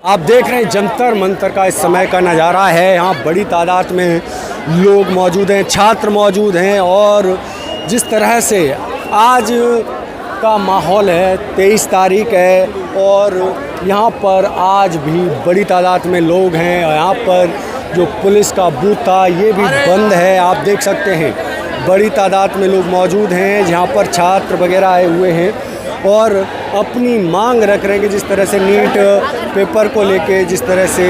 आप देख रहे हैं जंतर मंतर का इस समय का नज़ारा है। यहाँ बड़ी तादाद में लोग मौजूद हैं, छात्र मौजूद हैं और जिस तरह से आज का माहौल है, 23 तारीख है और यहाँ पर आज भी बड़ी तादाद में लोग हैं। यहाँ पर जो पुलिस का बूथ था ये भी बंद है। आप देख सकते हैं बड़ी तादाद में लोग मौजूद हैं, जहाँ पर छात्र वगैरह आए हुए हैं और अपनी मांग रख रहे हैं कि जिस तरह से नीट पेपर को लेके जिस तरह से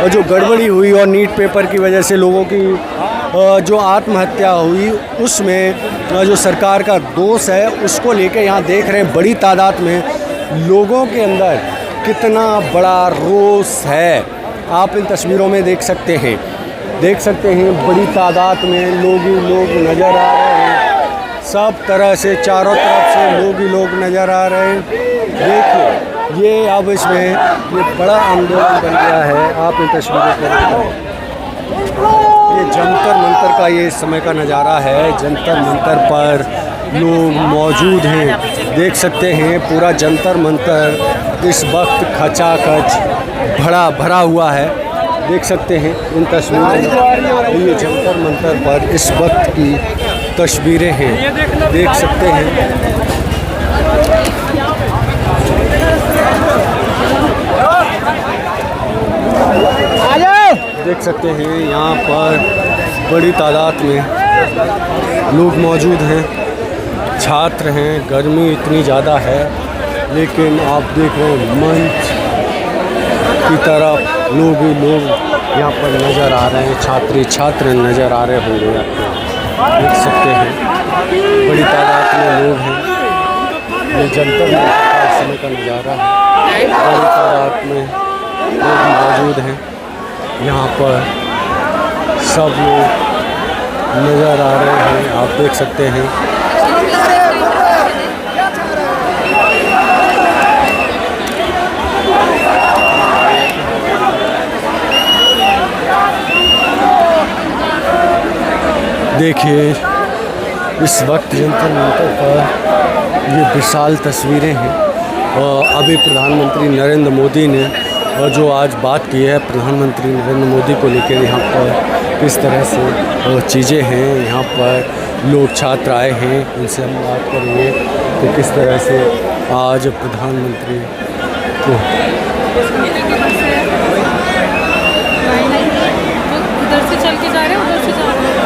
जो गड़बड़ी हुई और नीट पेपर की वजह से लोगों की जो आत्महत्या हुई उसमें जो सरकार का दोष है उसको लेके यहाँ देख रहे हैं बड़ी तादाद में लोगों के अंदर कितना बड़ा रोष है। आप इन तस्वीरों में देख सकते हैं बड़ी तादाद में लोग ही लोग नज़र आ रहे हैं। सब तरह से चारों तरफ से लोग ही लोग नज़र आ रहे हैं। देखिए ये अब इसमें ये बड़ा आंदोलन बन गया है। आप इन तस्वीरों को देखें, ये जंतर मंतर का ये समय का नज़ारा है। जंतर मंतर पर लोग मौजूद हैं, देख सकते हैं पूरा जंतर मंतर इस वक्त खचाखच भरा हुआ है। देख सकते हैं इन तस्वीरों में ये जंतर मंतर पर इस वक्त की तस्वीरें हैं, देख सकते हैं। देख सकते हैं यहाँ पर बड़ी तादाद में लोग मौजूद हैं, छात्र हैं। गर्मी इतनी ज़्यादा है लेकिन आप देख रहे हैं मंच की तरफ लोग ही लोग यहाँ पर नज़र आ रहे हैं। छात्र नज़र आ रहे होंगे, आपको देख सकते हैं बड़ी तादाद में लोग हैं। ये जंतर मंतर का समय का नज़ारा है। बड़ी तादाद में लोग मौजूद हैं, यहाँ पर सब लोग नज़र आ रहे हैं। आप देख सकते हैं देखिए इस वक्त जंतर मंतर पर ये विशाल तस्वीरें हैं। अभी प्रधानमंत्री नरेंद्र मोदी ने जो आज बात की है, प्रधानमंत्री नरेंद्र मोदी को लेकर यहाँ पर किस तरह से चीज़ें हैं। यहाँ पर लोग छात्र आए हैं, इनसे हम बात करेंगे कि किस तरह से आज प्रधानमंत्री को उधर से चल के जा रहे हैं, उधर से जा रहे हैं।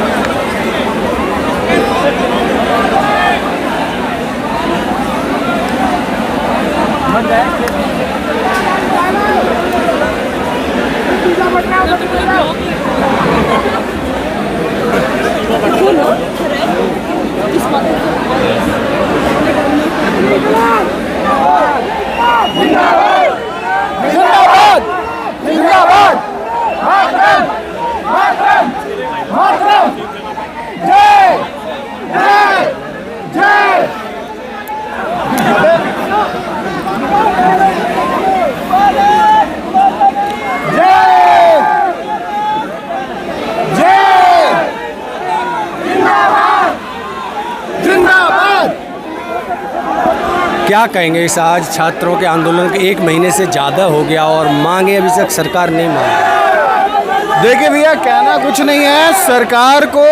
क्या कहेंगे इस आज छात्रों के आंदोलन के 1 महीने से ज़्यादा हो गया और मांगे अभी तक सरकार नहीं मान। देखिए भैया, कहना कुछ नहीं है, सरकार को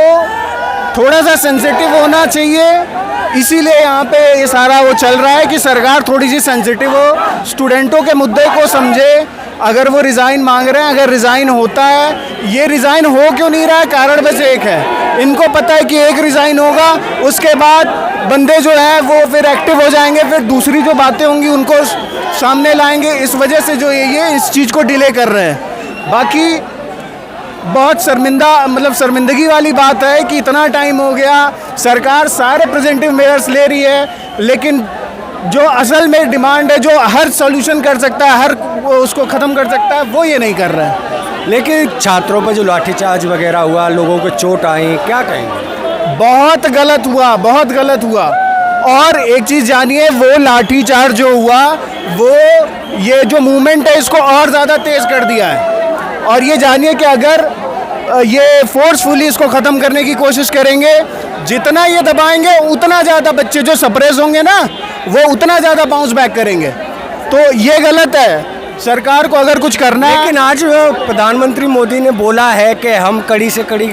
थोड़ा सा सेंसिटिव होना चाहिए। इसीलिए यहाँ पे ये सारा वो चल रहा है कि सरकार थोड़ी सी सेंसिटिव हो, स्टूडेंटों के मुद्दे को समझे। अगर वो रिज़ाइन मांग रहे हैं, अगर रिज़ाइन होता है, ये रिज़ाइन हो क्यों नहीं रहा है, कारण बस एक है, इनको पता है कि एक रिज़ाइन होगा उसके बाद बंदे जो हैं वो फिर एक्टिव हो जाएंगे, फिर दूसरी जो बातें होंगी उनको सामने लाएंगे। इस वजह से जो ये इस चीज़ को डिले कर रहे हैं। बाकी बहुत शर्मिंदगी वाली बात है कि इतना टाइम हो गया, सरकार सारे प्रिवेंटिव मेजर्स ले रही है, लेकिन जो असल में डिमांड है, जो हर सॉल्यूशन कर सकता है, हर उसको ख़त्म कर सकता है, वो ये नहीं कर रहा है। लेकिन छात्रों पर जो लाठीचार्ज वगैरह हुआ, लोगों को चोट आई, क्या कहेंगे? बहुत गलत हुआ, बहुत गलत हुआ। और एक चीज़ जानिए, वो लाठीचार्ज जो हुआ वो ये जो मूवमेंट है इसको और ज़्यादा तेज़ कर दिया है। और ये जानिए कि अगर ये फोर्सफुली इसको ख़त्म करने की कोशिश करेंगे, जितना ये दबाएंगे उतना ज़्यादा बच्चे जो सप्रेस होंगे ना, वो उतना ज़्यादा बाउंस बैक करेंगे। तो ये गलत है। सरकार को अगर कुछ करना है, लेकिन आज प्रधानमंत्री मोदी ने बोला है कि हम कड़ी से कड़ी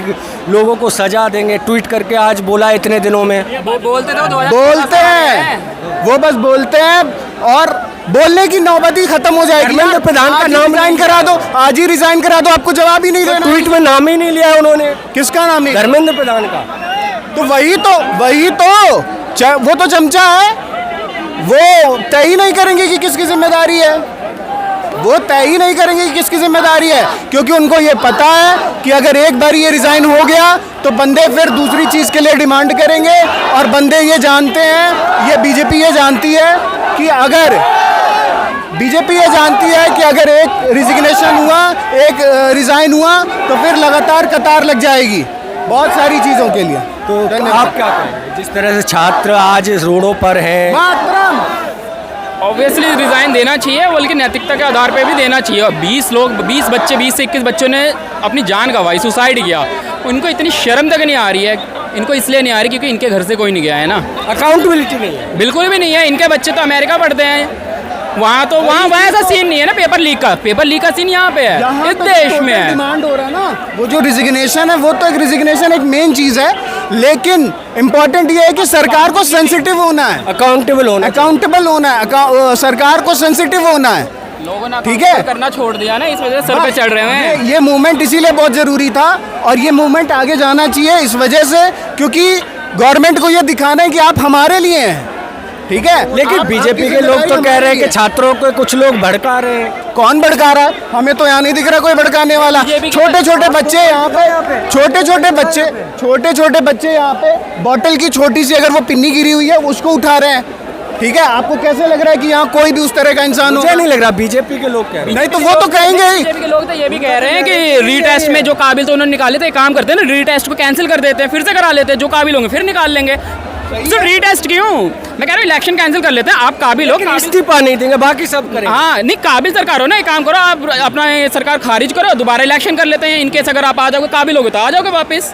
लोगों को सजा देंगे, ट्वीट करके आज बोला इतने दिनों में। बोलते हैं, वो बस बोलते हैं और बोलने की नौबत ही खत्म हो जाएगी। धर्मेंद्र प्रधान का नाम रिजाइन करा दो, आज ही रिजाइन करा दो, आपको जवाब ही नहीं देना। ट्वीट में नाम ही नहीं लिया है उन्होंने, किसका नाम नहीं? धर्मेंद्र प्रधान का। तो वही तो वो तो चमचा है, वो तय ही नहीं करेंगे कि किसकी जिम्मेदारी है, वो तय ही नहीं करेंगे कि किसकी जिम्मेदारी है, क्योंकि उनको ये पता है कि अगर एक बार ये रिजाइन हो गया तो बंदे फिर दूसरी चीज़ के लिए डिमांड करेंगे। और बंदे ये जानते हैं, ये बीजेपी ये जानती है कि अगर अगर एक रिजिग्नेशन हुआ, एक रिजाइन हुआ, तो फिर लगातार कतार लग जाएगी बहुत सारी चीज़ों के लिए। तो आप क्या कहेंगे जिस तरह से छात्र आज रोडों पर हैं? ऑब्वियसली रिज़ाइन देना चाहिए, बल्कि नैतिकता के आधार पे भी देना चाहिए। और 20 से 21 बच्चों ने अपनी जान गंवाई, सुसाइड किया, उनको इतनी शर्म तक नहीं आ रही है। इनको इसलिए नहीं आ रही क्योंकि इनके घर से कोई नहीं गया है ना, अकाउंटेबिलिटी नहीं है, बिल्कुल भी नहीं है। इनके बच्चे तो अमेरिका पढ़ते हैं, वहाँ ऐसा सीन नहीं है ना। पेपर लीक का सीन यहाँ पे है, इस देश में है। डिमांड हो रहा है ना, वो जो रिजिग्नेशन है वो तो एक रिजिग्नेशन एक मेन चीज़ है, लेकिन इम्पोर्टेंट ये है कि सरकार को सेंसिटिव होना है, अकाउंटेबल होना है, सरकार को सेंसिटिव होना है। लोगों ने ठीक है, करना छोड़ दिया ना, इस वजह से सर पे चढ़ रहे हैं। ये मूवमेंट इसीलिए बहुत ज़रूरी था और ये मूवमेंट आगे जाना चाहिए इस वजह से, क्योंकि गवर्नमेंट को ये दिखाना है कि आप हमारे लिए हैं। ठीक है, लेकिन बीजेपी के लोग तो कह रहे हैं कि छात्रों को कुछ लोग भड़का रहे हैं। कौन भड़का रहा है? हमें तो यहाँ नहीं दिख रहा कोई भड़काने वाला। छोटे छोटे बच्चे यहाँ पे, छोटे छोटे बच्चे यहाँ पे बॉटल की छोटी सी अगर वो पिन्नी गिरी हुई है उसको उठा रहे हैं। ठीक है, आपको कैसे लग रहा है कि यहाँ कोई भी उस तरह का इंसान हो? मुझे नहीं लग रहा, बीजेपी के लोग कह रहे हैं। नहीं तो वो तो कहेंगे ही। बीजेपी के लोग तो ये भी कह रहे हैं कि रीटेस्ट में जो काबिल तो उन्होंने निकाले थे, एक काम करते हैं ना, रीटेस्ट को कैंसिल कर देते हैं, फिर से करा लेते हैं, जो काबिल होंगे फिर निकाल लेंगे। तो रीटेस्ट क्यों? मैं कह रहा हूँ इलेक्शन कैंसिल कर लेते हैं, आप काबिल हो, इस्तीफा नहीं देंगे, बाकी सब करेंगे। हाँ नहीं, काबिल सरकार हो ना, एक काम करो आप अपना ये सरकार खारिज करो, दोबारा इलेक्शन कर लेते हैं। इनकेस अगर आप आ जाओगे, काबिल होगे तो आ जाओगे वापस,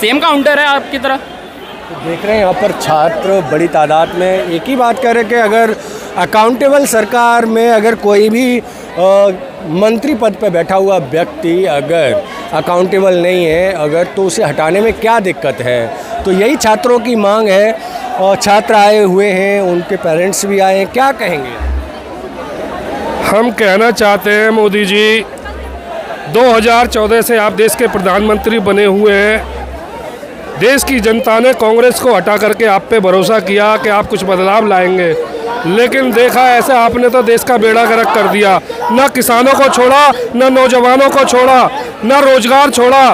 सेम काउंटर है आपकी तरह। देख रहे हैं यहाँ पर छात्र बड़ी तादाद में एक ही बात कर रहे हैं कि अगर अकाउंटेबल सरकार में अगर कोई भी मंत्री पद पर बैठा हुआ व्यक्ति अगर अकाउंटेबल नहीं है अगर, तो उसे हटाने में क्या दिक्कत है। तो यही छात्रों की मांग है और छात्र आए हुए हैं, उनके पेरेंट्स भी आए हैं, क्या कहेंगे? हम कहना चाहते हैं मोदी जी, 2014 से आप देश के प्रधानमंत्री बने हुए हैं। देश की जनता ने कांग्रेस को हटा करके आप पे भरोसा किया कि आप कुछ बदलाव लाएंगे, लेकिन देखा ऐसे आपने तो देश का बेड़ा गर्क कर दिया। न किसानों को छोड़ा, न नौजवानों को छोड़ा, न रोजगार छोड़ा,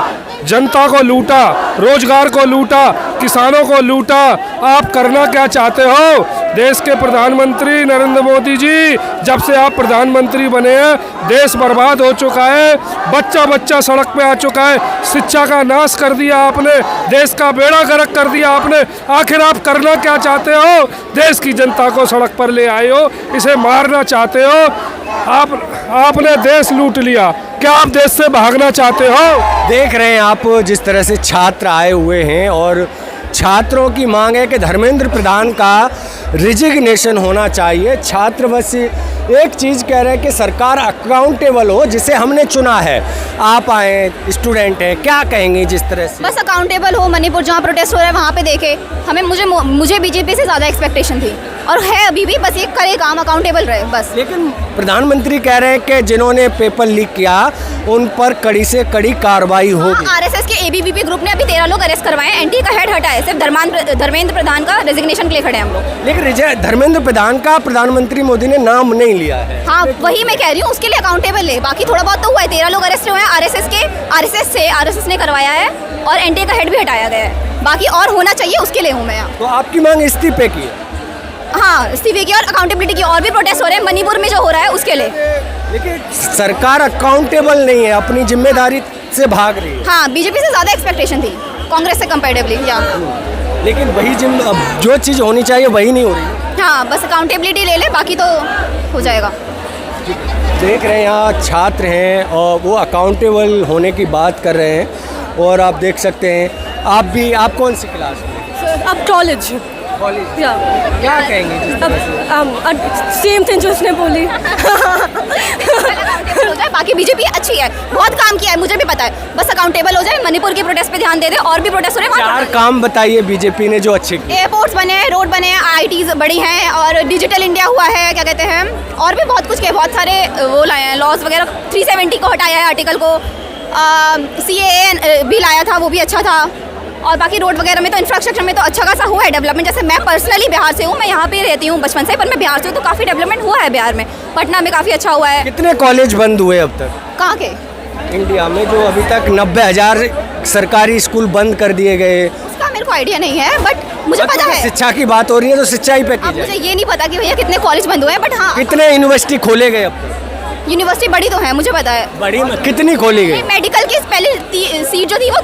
जनता को लूटा, रोजगार को लूटा, किसानों को लूटा। आप करना क्या चाहते हो? देश के प्रधानमंत्री नरेंद्र मोदी जी, जब से आप प्रधानमंत्री बने हैं देश बर्बाद हो चुका है, बच्चा बच्चा सड़क पे आ चुका है, शिक्षा का नाश कर दिया आपने, देश का बेड़ा गर्क कर दिया आपने। आखिर आप करना क्या चाहते हो? देश की जनता को सड़क पर ले आए हो, इसे मारना चाहते हो। आपने देश लूट लिया, क्या आप देश से भागना चाहते हो? देख रहे हैं आप जिस तरह से छात्र आए हुए हैं और छात्रों की मांग है कि धर्मेंद्र प्रधान का रिजिग्नेशन होना चाहिए। छात्र बस एक चीज़ कह रहे हैं कि सरकार अकाउंटेबल हो, जिसे हमने चुना है। आप आए, स्टूडेंट हैं, क्या कहेंगे जिस तरह से? बस अकाउंटेबल हो। मणिपुर जहाँ प्रोटेस्ट हो रहा है वहाँ पे देखे, मुझे बीजेपी से ज़्यादा एक्सपेक्टेशन थी और है अभी भी, बस ये करे काम, अकाउंटेबल रहे बस। लेकिन प्रधानमंत्री कह रहे हैं कि जिन्होंने पेपर लीक किया उन पर कड़ी से कड़ी कार्रवाई होगी। आरएसएस के एबीवीपी ग्रुप ने अभी 13 लोग अरेस्ट करवाए, एनटी का हेड हटा है, सिर्फ धर्मेंद्र प्रधान का रेजिग्नेशन के लिए खड़े हैं हम लोग। लेकिन धर्मेंद्र प्रधान का प्रधानमंत्री मोदी ने नाम नहीं लिया है। हाँ वही मैं कह रही हूँ, उसके लिए अकाउंटेबल है। बाकी थोड़ा बहुत तो हुआ है, 13 लोग अरेस्ट हुए हैं आरएसएस ने करवाया है और एनटी का हेड भी हटाया गया है। बाकी और होना चाहिए, उसके लिए हूँ मैं यहाँ। तो आपकी मांग इस्तीफे की है? हाँ, इस्तीफे की और अकाउंटेबिलिटी की। और भी प्रोटेस्ट हो रहे हैं मणिपुर में जो हो रहा है उसके लिए। लेकिन सरकार अकाउंटेबल नहीं है, अपनी जिम्मेदारी से भाग रही है। हाँ, बीजेपी से ज़्यादा एक्सपेक्टेशन थी कांग्रेस से कंपैरेटिवली, या लेकिन वही जो चीज़ होनी चाहिए वही नहीं हो रही। हाँ, बस अकाउंटेबिलिटी ले ले, बाकी तो हो जाएगा। देख रहे हैं यहाँ छात्र हैं और वो अकाउंटेबल होने की बात कर रहे हैं। और आप देख सकते हैं, आप कौन सी क्लास में? अब कॉलेज। या क्या कहेंगे जिस तरह से? सेम थिंग जो उसने बोली अकाउंटेबल हो जाए। बाकी बीजेपी अच्छी है, बहुत काम किया है, मुझे भी पता है, बस अकाउंटेबल हो जाए। मणिपुर की प्रोटेस्ट पे ध्यान दे दे, और भी प्रोटेस्ट हो रहे हैं वहाँ 4 काम बताइए बीजेपी ने जो अच्छे किए। एयरपोर्ट्स बने हैं, रोड बने हैं, IITs बड़ी हैं, और डिजिटल इंडिया हुआ है, क्या कहते हैं, और भी बहुत कुछ किया, बहुत सारे वो लाए हैं लॉज वगैरह। 370 को हटाया है आर्टिकल को, CAA भी लाया था, वो भी अच्छा था। और बाकी रोड वगैरह में तो इंफ्रास्ट्रक्चर में तो अच्छा खासा हुआ है डेवलपमेंट। जैसे मैं पर्सनली बिहार से हूँ, मैं यहाँ पे रहती हूँ बचपन से, पर मैं बिहार से हूँ, तो काफ़ी डेवलपमेंट हुआ है बिहार में। पटना में काफ़ी अच्छा हुआ है। कितने कॉलेज बंद हुए अब तक कहाँ के? इंडिया में? जो अभी तक 90,000 सरकारी स्कूल बंद कर दिए गए। उसका मेरे को आइडिया नहीं है, बट मुझे पता है। शिक्षा की बात हो रही है तो शिक्षा ही पे की अब जाए। मुझे ये नहीं पता कि भैया कितने कॉलेज बंद हुए हैं, बट हाँ कितने यूनिवर्सिटी खोले गए अब तक? यूनिवर्सिटी बड़ी तो है, मुझे पता है। बड़ी कितनी खोली गई? मेडिकल की पहले सीट जो थी वो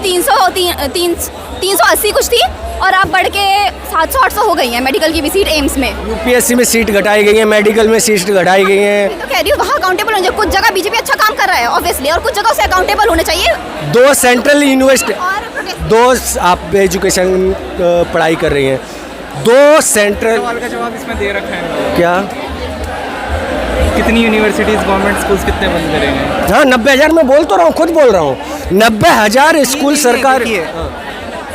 380 कुछ थी, और अब बढ़ के 700-800 हो गई है मेडिकल की भी सीट एम्स में। यूपीएससी में सीट घटाई गई है, मेडिकल में सीट घटाई गई है। तो कह रही हूँ वहाँ अकाउंटेबल होने चाहिए। कुछ जगह बीजेपी अच्छा काम कर रहा है ऑब्वियसली, और कुछ जगह उसे अकाउंटेबल होने चाहिए। 2 सेंट्रल यूनिवर्सिटी, और 2 आप एजुकेशन पढ़ाई कर रही हैं, 2 सेंट्रल। सवाल का जवाब इसमें दे रखा है। क्या? कितनी यूनिवर्सिटीज गवर्नमेंट स्कूल्स कितने बंद करेंगे? हाँ 90,000 मैं बोल तो रहा हूँ, खुद बोल रहा हूँ। 90,000 स्कूल सरकार।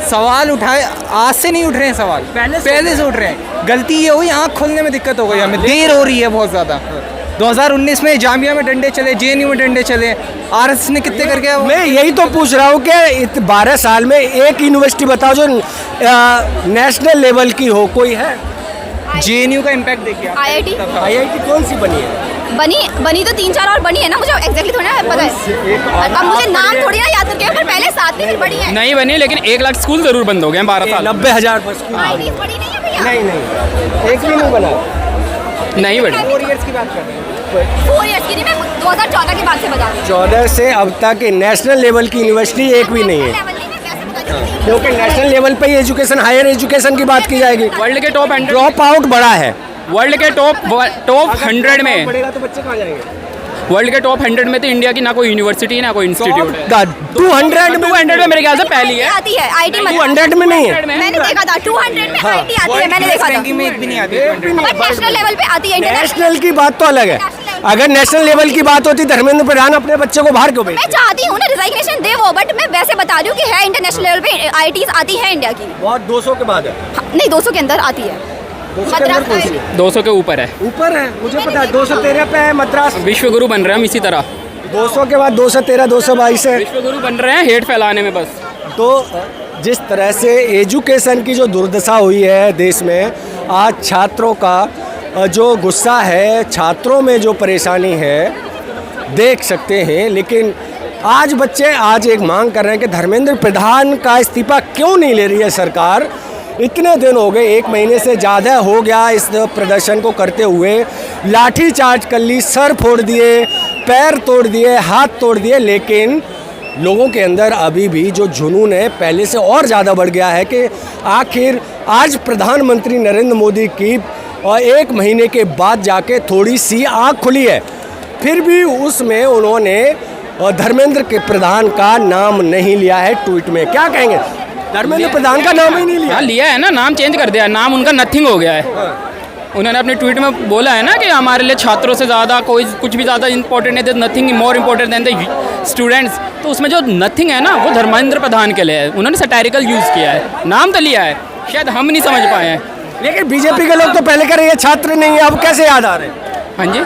सवाल उठाए, आज से नहीं उठ रहे हैं सवाल, पहले से उठ रहे हैं। गलती ये हुई, आँख खोलने में दिक्कत हो गई हमें, देर हो रही है बहुत ज़्यादा। 2019 में जामिया में डंडे चले, JNU में डंडे चले, RSS ने कितने करके। मैं यही तो पूछ रहा हूँ कि 12 साल में एक यूनिवर्सिटी बताओ जो नेशनल लेवल की हो, कोई है? JNU का इम्पैक्ट देखिए। IIT कौन सी बनी है? बनी तो 3-4 और बनी है ना, मुझे एग्जैक्टली थोड़ा ना पता है। अब मुझे नाम थोड़ी ना याद करके, पर पहले 7 में फिर बड़ी है। नहीं बनी, लेकिन 1 लाख स्कूल जरूर बंद हो गए हैं 12 साल। 90,000 पर स्कूल। IIT बड़ी नहीं है भैया। नहीं, एक भी नहीं बना। नहीं बनी। 4 ईयर्स की बात कर रहे हैं। 4 ईयर्स की नहीं, मैं 2014 की बात से बता रही हूँ। 14 से अब तक नेशनल लेवल की यूनिवर्सिटी एक भी नहीं है, लेवल नहीं, मैं कैसे बता रही हूँ? क्योंकि नेशनल लेवल पे ही एजुकेशन, हायर एजुकेशन की बात की जाएगी। वर्ल्ड के टॉप 100, ड्रॉप आउट बड़ा है। वर्ल्ड के टॉप 100 में, पड़ेगा तो बच्चे कहाँ जाएंगे? वर्ल्ड के टॉप 100 में तो इंडिया की ना कोई यूनिवर्सिटी है ना कोई इंस्टीट्यूट है। 200 में मेरे ख्याल से पहली है। आती है IIT में। 200 में नहीं है। मैंने देखा था 200 में IIT आती है, मैंने देखा था। रैंकिंग में एक भी नहीं आती। बट नेशनल लेवल पे आती है, नेशनल की बात तो अलग है। अगर नेशनल लेवल की बात होती धर्मेंद्र प्रधान अपने बच्चे को बाहर क्यों मैं भेजते? चाहती हूँ ना रिजाइग्नेशन दे वो, बट मैं वैसे बता रही हूँ कि है इंटरनेशनल लेवल पे IITs आती है इंडिया की। बहुत 200 के बाद है। हाँ, नहीं 200 के अंदर आती है। 200 के अंदर कौन सी है? 200 के ऊपर है। ऊपर है, मुझे पता है। 213 पे है मद्रास। विश्वगुरु बन रहे हैं हम इसी तरह। 200 के बाद 213, 222 है। विश्वगुरु बन रहे हैं हेट फैलाने में बस। तो जिस तरह से एजुकेशन की जो दुर्दशा हुई है देश में, आज छात्रों का जो गुस्सा है, छात्रों में जो परेशानी है, देख सकते हैं। लेकिन आज बच्चे आज एक मांग कर रहे हैं कि धर्मेंद्र प्रधान का इस्तीफा क्यों नहीं ले रही है सरकार। इतने दिन हो गए, 1 महीने से ज़्यादा हो गया इस प्रदर्शन को करते हुए। लाठी चार्ज कर ली, सर फोड़ दिए, पैर तोड़ दिए, हाथ तोड़ दिए, लेकिन लोगों के अंदर अभी भी जो जुनून है पहले से और ज़्यादा बढ़ गया है कि आखिर आज प्रधानमंत्री नरेंद्र मोदी की 1 महीने के बाद जाके थोड़ी सी आँख खुली है। फिर भी उसमें उन्होंने धर्मेंद्र के प्रधान का नाम नहीं लिया है ट्वीट में। क्या कहेंगे? धर्मेंद्र प्रधान का नाम ही नहीं लिया। हाँ लिया है ना, नाम चेंज कर दिया, नाम उनका नथिंग हो गया है। उन्होंने अपने ट्वीट में बोला है ना कि हमारे लिए छात्रों से ज़्यादा कोई कुछ भी ज़्यादा इंपॉर्टेंट है, nothing more important then the students. तो उसमें जो नथिंग है ना वो धर्मेंद्र प्रधान के लिए है। उन्होंने सटायरिकल यूज़ किया है, नाम तो लिया है, शायद हम नहीं समझ पाए हैं। लेकिन बीजेपी के लोग तो पहले कह रहे हैं छात्र नहीं है, अब कैसे याद आ रहे हैं? हाँ जी,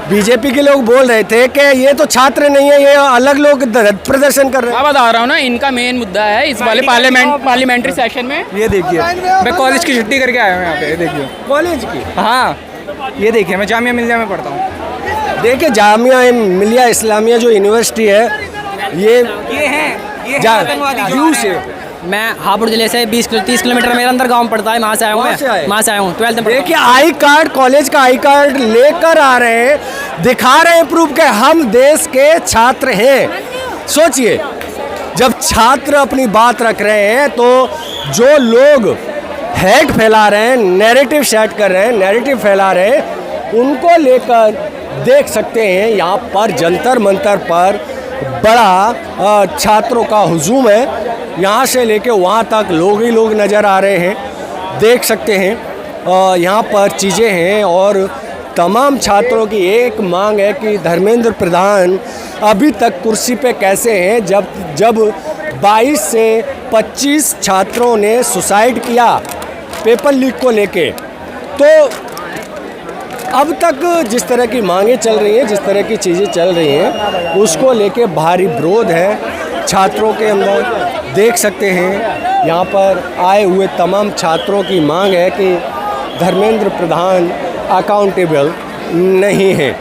बीजेपी के लोग बोल रहे थे कि ये तो छात्र नहीं है, ये अलग लोग प्रदर्शन कर रहे हैं। मैं बता रहा हूँ ना, इनका मेन मुद्दा है इस वाले पार्लियामेंट्री सेशन में। ये देखिए, मैं कॉलेज की छुट्टी करके आया हूँ यहाँ पे, ये देखिए। कॉलेज की? हाँ ये देखिए, मैं जामिया मिल्लिया में पढ़ता हूँ। देखिए जामिया मिल्लिया इस्लामिया जो यूनिवर्सिटी है, ये है व्यू से मैं हापुड़ जिले से 20-30 किलोमीटर मेरे अंदर गांव पड़ता है, वहाँ से आया हूँ। वहाँ से आया हूँ 12th में। देखिए आई कार्ड, कॉलेज का आई कार्ड लेकर आ रहे हैं, दिखा रहे हैं प्रूफ के हम देश के छात्र हैं। सोचिए, जब छात्र अपनी बात रख रहे हैं तो जो लोग हेट फैला रहे हैं, नैरेटिव सेट कर रहे हैं, नैरेटिव फैला रहे हैं, उनको लेकर देख सकते हैं यहाँ पर जंतर मंतर पर बड़ा छात्रों का हुजूम है। यहाँ से लेके वहाँ तक लोग ही लोग नज़र आ रहे हैं। देख सकते हैं यहाँ पर चीज़ें हैं और तमाम छात्रों की एक मांग है कि धर्मेंद्र प्रधान अभी तक कुर्सी पे कैसे हैं जब 22 से 25 छात्रों ने सुसाइड किया पेपर लीक को लेके। तो अब तक जिस तरह की मांगें चल रही हैं, जिस तरह की चीज़ें चल रही हैं, उसको लेके भारी विरोध है छात्रों के अंदर। देख सकते हैं यहाँ पर आए हुए तमाम छात्रों की मांग है कि धर्मेंद्र प्रधान अकाउंटेबल नहीं है।